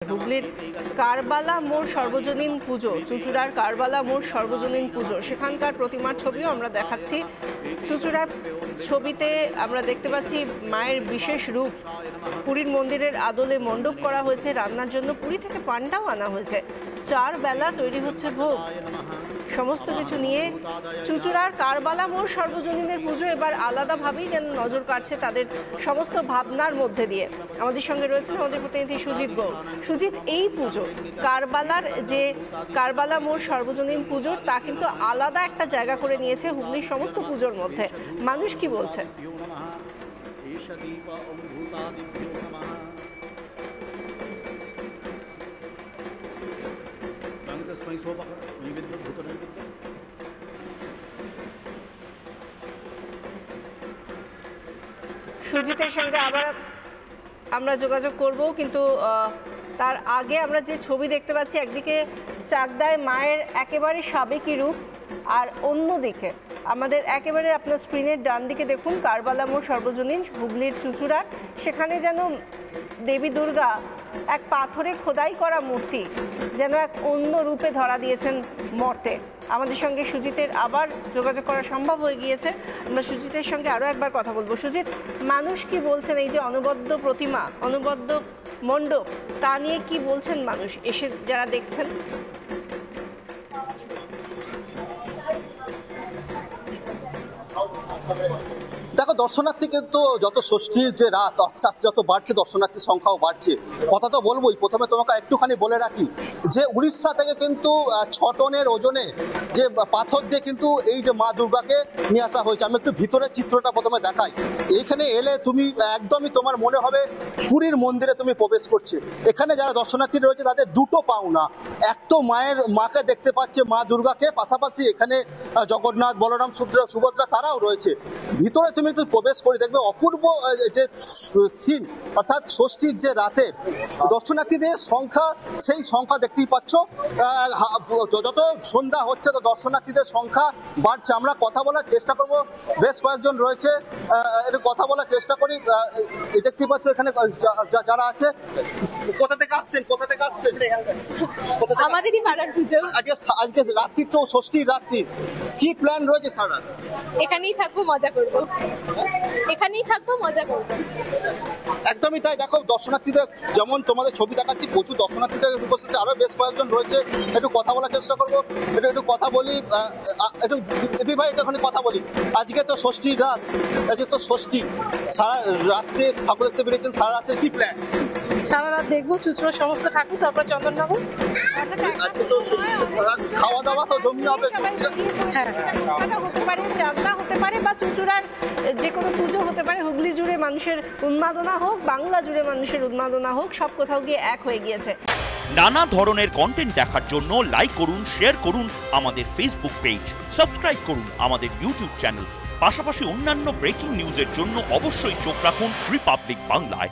হুগলির কারবালা মোড় সর্বজনীন পুজো, চুঁচুড়ার কারবালা মোড় সর্বজনীন পুজো, সেখানকার প্রতিমার ছবিও আমরা দেখাচ্ছি। চুঁচুড়ার ছবিতে আমরা দেখতে পাচ্ছি মায়ের বিশেষ রূপ, পুরীর মন্দিরের আদলে মণ্ডপ করা হয়েছে, রান্নার জন্য পুরী থেকে পান্ডাও আনা হয়েছে, 4 বেলা তৈরি হচ্ছে ভোগ। সমস্ত কিছু নিয়ে চুঁচুড়ার কারবালা মোড় সর্বজনীনের পুজো এবার আলাদাভাবেই যেন নজর কাটছে তাদের সমস্ত ভাবনার মধ্যে দিয়ে। আমাদের সঙ্গে রয়েছেন আমাদের প্রতিনিধি সুজিত গৌড়। সুজিত, এই পুজো কারবালার যে কারবালা মোড় সর্বজনীন পুজো, তা কিন্তু আলাদা একটা জায়গা করে নিয়েছে হুগলির সমস্ত পুজোর মধ্যে। মানুষ কি বলছে? সুজিতের সঙ্গে আবার আমরা যোগাযোগ করব, কিন্তু তার আগে আমরা যে ছবি দেখতে পাচ্ছি, একদিকে চাকদায় মায়ের একেবারে সাবেকি রূপ, আর অন্যদিকে আমাদের একেবারে আপনার স্ক্রিনের ডান দিকে দেখুন কারবালা মোড় সর্বজনীন হুগলির চুঁচুড়ার, সেখানে যেন দেবী দুর্গা এক পাথরে খোদাই করা মূর্তি যেন এক অন্য রূপে ধরা দিয়েছেন মর্তে। আমাদের সঙ্গে সুজিতের আবার যোগাযোগ করা সম্ভব হয়ে গিয়েছে, আমরা সুজিতের সঙ্গে আরও একবার কথা বলবো। সুজিত, মানুষ কি বলছেন এই যে অনবদ্য প্রতিমা, অনবদ্য মণ্ডপ, তা নিয়ে কি বলছেন মানুষ এসে যারা দেখছেন? দেখো, দর্শনার্থী কিন্তু যত ষষ্ঠীর যে রাত আস্তে আস্তে যত বাড়ছে, দর্শনার্থীর সংখ্যাও বাড়ছে। কথা তো বলবোই, প্রথমে তোমাকে একটুখানি বলে রাখি যে উড়িষ্যা থেকে কিন্তু 6 টনের ওজনে যে পাথর দিয়ে কিন্তু এই যে মা দুর্গাকে নিয়ে আসা হয়েছে। আমি একটু ভিতরের চিত্রটা প্রথমে দেখাই। এইখানে এলে তুমি একদমই তোমার মনে হবে পুরীর মন্দিরে তুমি প্রবেশ করছে। এখানে যারা দর্শনার্থী রয়েছে তাদের দুটো পাওনা, এক তো মাকে দেখতে পাচ্ছে, মা দুর্গাকে, পাশাপাশি এখানে জগন্নাথ, বলরাম, সুভদ্রা তারাও রয়েছে। ভিতরে তুমি একটু প্রবেশ করে দেখবে অপূর্ব যে সিন, অর্থাৎ ষষ্ঠীর যে রাতে দর্শনার্থীদের সংখ্যা, সেই সংখ্যা দেখতেই পাচ্ছ। যত সন্ধ্যা হচ্ছে তো দর্শনার্থীদের সংখ্যা বাড়ছে। আমরা কথা বলার চেষ্টা করব, বেশ কয়েকজন রয়েছে, একটু কথা বলার চেষ্টা করি। দেখতেই পাচ্ছ এখানে যারা আছে। কোথা থেকে আসছেন? আমাদেরই পাড়ার পুজো। আজকে রাত্রি তো ষষ্ঠীর রাত্রি, কি প্ল্যান রয়েছে? সারা এখানেই থাকবো, মজা করব। একদমই তাই। দেখো, দর্শনার্থীদের যেমন তোমাদের ছবি দেখাচ্ছি, প্রচুর দর্শনার্থীদের উপস্থিতি, আরো বেশ কয়েকজন রয়েছে, একটু কথা বলার চেষ্টা করবো। একটু কথা বলি, একটু দিদি ভাই একটুখানি কথা বলি। আজকে তো ষষ্ঠীর রাত, আজকে তো ষষ্ঠী, সারা রাত্রে ঠাকুর দেখতে বেরিয়েছেন, সারা রাতের কি প্ল্যান? সারা রাত দেখবো চুঁচুড়ার সমস্ত ঠাকুর, তারপর চন্দননগর। খাওয়া দাওয়া তো জমি হবে, হতে পারে, চাকদা হতে পারে, বা চুঁচুড়ার যে কোনো পুজো হতে পারে। হুগলি জুড়ে মানুষের উন্মাদনা হোক, বাংলা জুড়ে মানুষের উন্মাদনা হোক, সব কোথাও গিয়ে এক হয়ে গিয়েছে। নানা ধরনের কন্টেন্ট দেখার জন্য লাইক করুন, শেয়ার করুন আমাদের ফেসবুক পেজ, সাবস্ক্রাইব করুন আমাদের ইউটিউব চ্যানেল। পাশাপাশি অন্যান্য ব্রেকিং নিউজের জন্য অবশ্যই চোখ রাখুন রিপাবলিক বাংলায়।